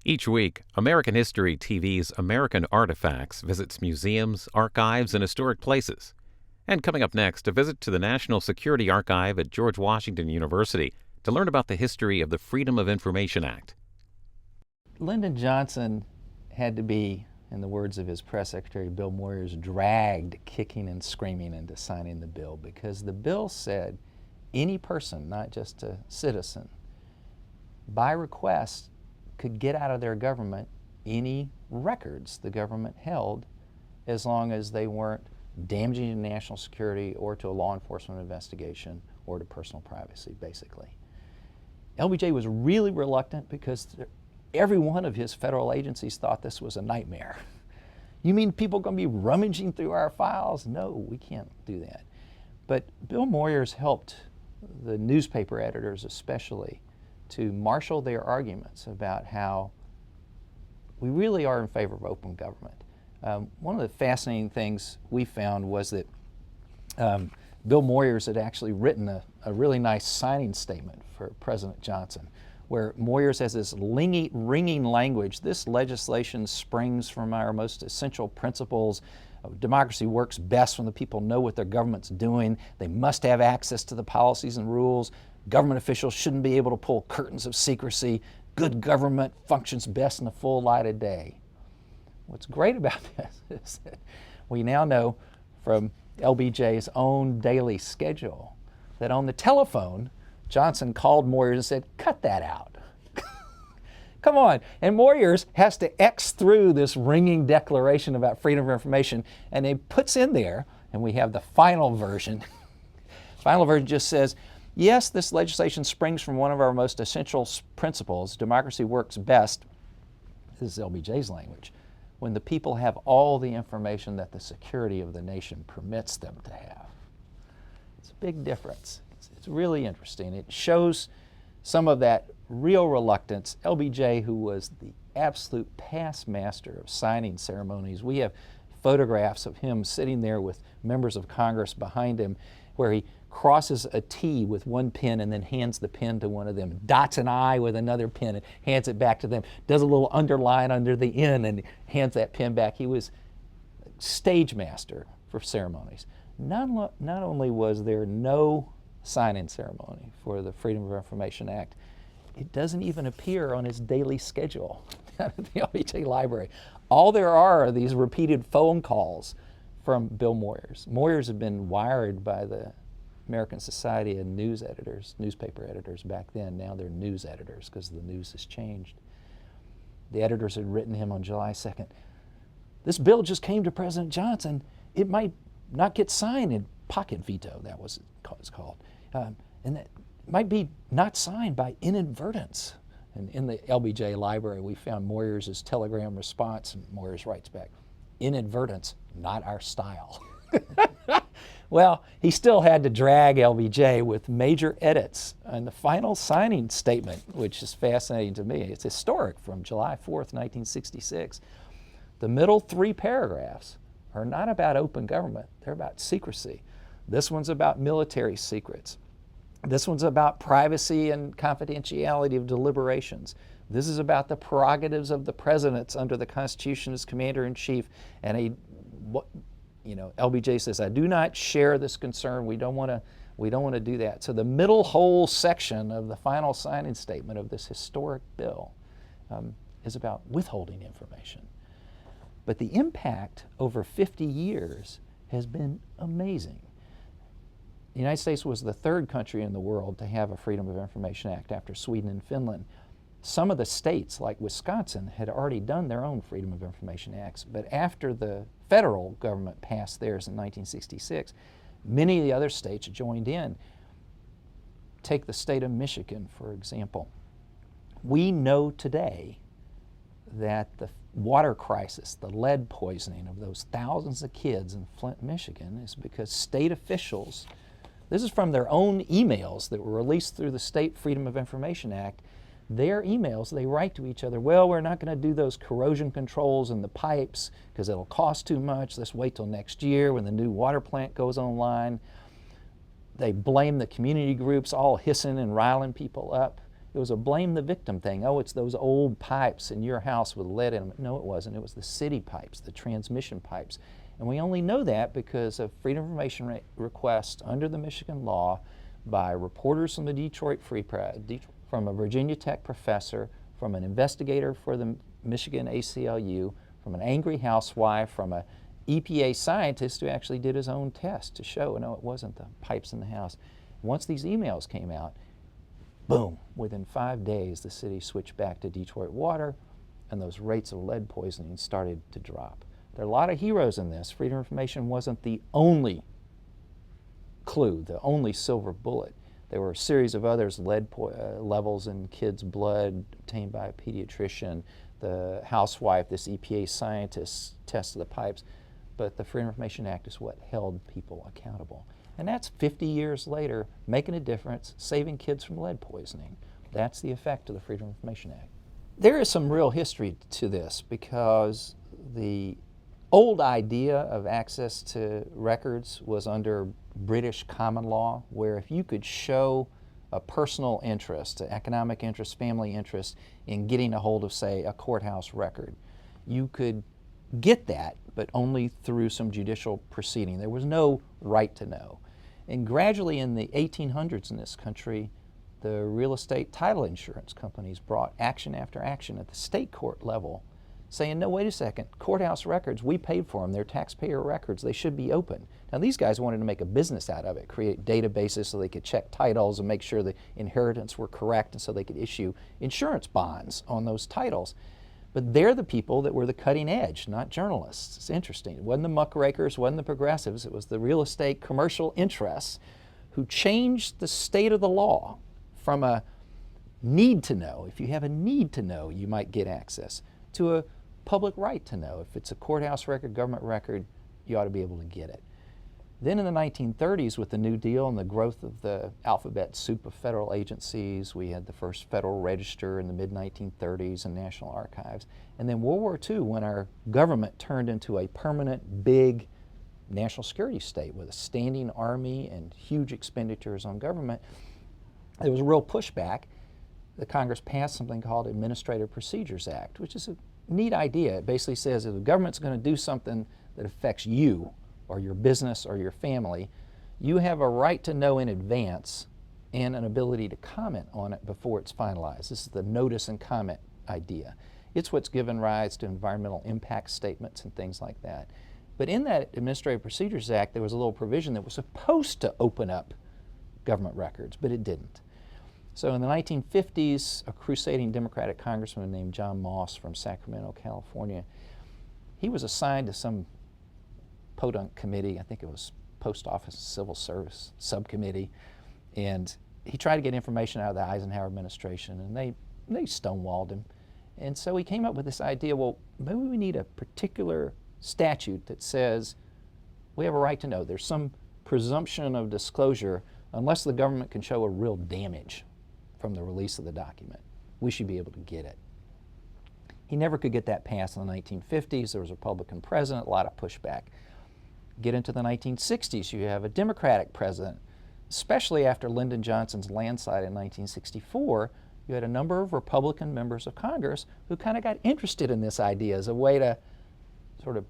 Each week, American History TV's American Artifacts visits museums, archives, and historic places. And coming up next, a visit to the National Security Archive at George Washington University to learn about the history of the Freedom of Information Act. Lyndon Johnson had to be, in the words of his press secretary, Bill Moyers, dragged kicking and screaming into signing the bill because the bill said any person, not just a citizen, by request could get out of their government any records the government held as long as they weren't damaging to national security or to a law enforcement investigation or to personal privacy, basically. LBJ was really reluctant because every one of his federal agencies thought this was a nightmare. You mean people are going to be rummaging through our files? No, we can't do that. But Bill Moyers helped the newspaper editors especially to marshal their arguments about how we really are in favor of open government. One of the fascinating things we found was that Bill Moyers had actually written a really nice signing statement for President Johnson, where Moyers has this ringing language. This legislation springs from our most essential principles. Democracy works best when the people know what their government's doing. They must have access to the policies and rules. Government officials shouldn't be able to pull curtains of secrecy. Good government functions best in the full light of day. What's great about this is that we now know from LBJ's own daily schedule that on the telephone, Johnson called Moyers and said, "Cut that out." Come on. And Moyers has to X through this ringing declaration about freedom of information, and he puts in there, and we have the final version. Final version just says, yes, this legislation springs from one of our most essential principles. Democracy works best, this is LBJ's language, when the people have all the information that the security of the nation permits them to have. It's a big difference. It's really interesting. It shows some of that real reluctance. LBJ, who was the absolute past master of signing ceremonies, we have photographs of him sitting there with members of Congress behind him where he crosses a T with one pen and then hands the pen to one of them, dots an I with another pen and hands it back to them, does a little underline under the N and hands that pen back. He was stage master for ceremonies. Not only was there no signing ceremony for the Freedom of Information Act, it doesn't even appear on his daily schedule at the LBJ Library. All there are these repeated phone calls from Bill Moyers. Moyers had been wired by the American Society of News Editors, newspaper editors back then. Now they're news editors because the news has changed. The editors had written him on July 2nd, "This bill just came to President Johnson. It might not get signed in pocket veto," that was what it's called. And that might be not signed by inadvertence. And in the LBJ Library, we found Moyers' telegram response, and Moyers writes back, "Inadvertence, not our style." Well, he still had to drag LBJ with major edits on the final signing statement, which is fascinating to me. It's historic from July 4th, 1966. The middle three paragraphs are not about open government, they're about secrecy. This one's about military secrets. This one's about privacy and confidentiality of deliberations. This is about the prerogatives of the presidents under the Constitution as commander-in-chief. And LBJ says, "I do not share this concern. We don't want to do that." So the middle whole section of the final signing statement of this historic bill is about withholding information. But the impact over 50 years has been amazing. The United States was the third country in the world to have a Freedom of Information Act after Sweden and Finland. Some of the states, like Wisconsin, had already done their own Freedom of Information Acts, but after the federal government passed theirs in 1966, many of the other states joined in. Take the state of Michigan, for example. We know today that the water crisis, the lead poisoning of those thousands of kids in Flint, Michigan, is because state officials, this is from their own emails that were released through the State Freedom of Information Act, their emails, they write to each other, "Well, we're not going to do those corrosion controls in the pipes because it'll cost too much. Let's wait till next year when the new water plant goes online." They blame the community groups, all hissing and riling people up. It was a blame the victim thing. Oh, it's those old pipes in your house with lead in them. No, it wasn't. It was the city pipes, the transmission pipes. And we only know that because of Freedom of Information requests under the Michigan law by reporters from the Detroit Free Press, from a Virginia Tech professor, from an investigator for the Michigan ACLU, from an angry housewife, from a EPA scientist who actually did his own test to show, no, it wasn't the pipes in the house. Once these emails came out, boom, within 5 days the city switched back to Detroit water and those rates of lead poisoning started to drop. There are a lot of heroes in this. Freedom of Information wasn't the only clue, the only silver bullet. There were a series of others, lead levels in kids' blood obtained by a pediatrician, the housewife, this EPA scientist tested the pipes, but the Freedom of Information Act is what held people accountable. And that's 50 years later, making a difference, saving kids from lead poisoning. That's the effect of the Freedom of Information Act. There is some real history to this because the old idea of access to records was under British common law, where if you could show a personal interest, an economic interest, family interest in getting a hold of, say, a courthouse record, you could get that, but only through some judicial proceeding. There was no right to know. And gradually in the 1800s in this country, the real estate title insurance companies brought action after action at the state court level saying, no, wait a second, courthouse records, we paid for them, they're taxpayer records, they should be open. Now these guys wanted to make a business out of it, create databases so they could check titles and make sure the inheritance were correct and so they could issue insurance bonds on those titles. But they're the people that were the cutting edge, not journalists. It's interesting. It wasn't the muckrakers, it wasn't the progressives, it was the real estate commercial interests who changed the state of the law from a need to know, if you have a need to know, you might get access, to a public right to know. If it's a courthouse record, government record, you ought to be able to get it. Then in the 1930s, with the New Deal and the growth of the alphabet soup of federal agencies, we had the first Federal Register in the mid-1930s and National Archives. And then World War II, when our government turned into a permanent, big national security state with a standing army and huge expenditures on government, there was a real pushback. The Congress passed something called Administrative Procedures Act, which is a neat idea. It basically says if the government's going to do something that affects you or your business or your family, you have a right to know in advance and an ability to comment on it before it's finalized. This is the notice and comment idea. It's what's given rise to environmental impact statements and things like that. But in that Administrative Procedures Act, there was a little provision that was supposed to open up government records, but it didn't. So in the 1950s, a crusading Democratic congressman named John Moss from Sacramento, California, he was assigned to some podunk committee, I think it was Post Office Civil Service Subcommittee, and he tried to get information out of the Eisenhower administration, and they stonewalled him. And so he came up with this idea, well, maybe we need a particular statute that says we have a right to know. There's some presumption of disclosure unless the government can show a real damage from the release of the document. We should be able to get it. He never could get that passed in the 1950s. There was a Republican president, a lot of pushback. Get into the 1960s, you have a Democratic president, especially after Lyndon Johnson's landslide in 1964, you had a number of Republican members of Congress who kind of got interested in this idea as a way to sort of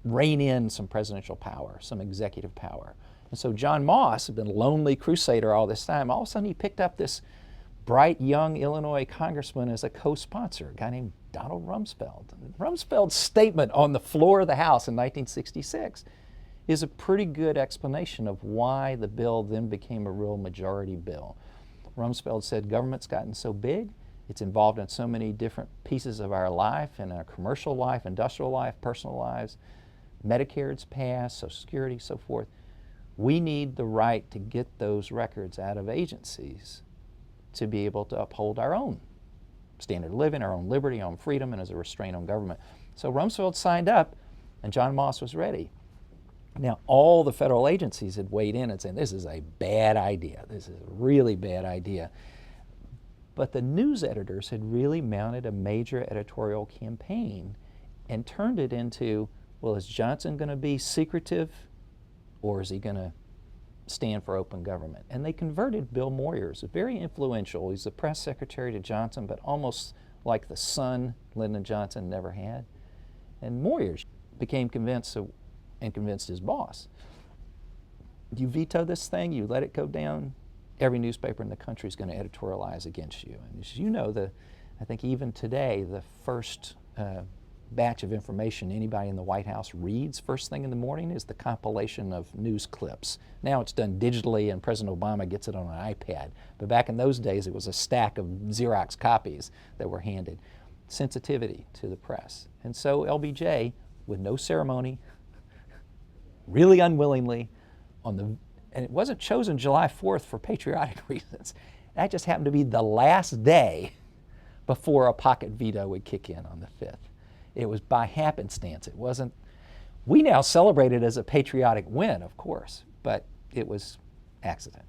rein in some presidential power, some executive power. And so John Moss had been a lonely crusader all this time. All of a sudden he picked up this bright young Illinois congressman as a co-sponsor, a guy named Donald Rumsfeld. Rumsfeld's statement on the floor of the House in 1966 is a pretty good explanation of why the bill then became a real majority bill. Rumsfeld said, government's gotten so big, it's involved in so many different pieces of our life, in our commercial life, industrial life, personal lives. Medicare's passed, Social Security, so forth. We need the right to get those records out of agencies to be able to uphold our own standard of living, our own liberty, our own freedom, and as a restraint on government. So Rumsfeld signed up, and John Moss was ready. Now, all the federal agencies had weighed in and said, this is a bad idea. This is a really bad idea. But the news editors had really mounted a major editorial campaign and turned it into, well, is Johnson going to be secretive, or is he going to stand for open government. And they converted Bill Moyers, very influential. He's the press secretary to Johnson, but almost like the son Lyndon Johnson never had. And Moyers became convinced and convinced his boss. You veto this thing, you let it go down, every newspaper in the country is going to editorialize against you. And as you know, I think even today, the first batch of information anybody in the White House reads first thing in the morning is the compilation of news clips. Now it's done digitally and President Obama gets it on an iPad. But back in those days, it was a stack of Xerox copies that were handed. Sensitivity to the press. And so LBJ, with no ceremony, really unwillingly, and it wasn't chosen July 4th for patriotic reasons. That just happened to be the last day before a pocket veto would kick in on the 5th. It was by happenstance. It wasn't, we now celebrate it as a patriotic win, of course, but it was accident.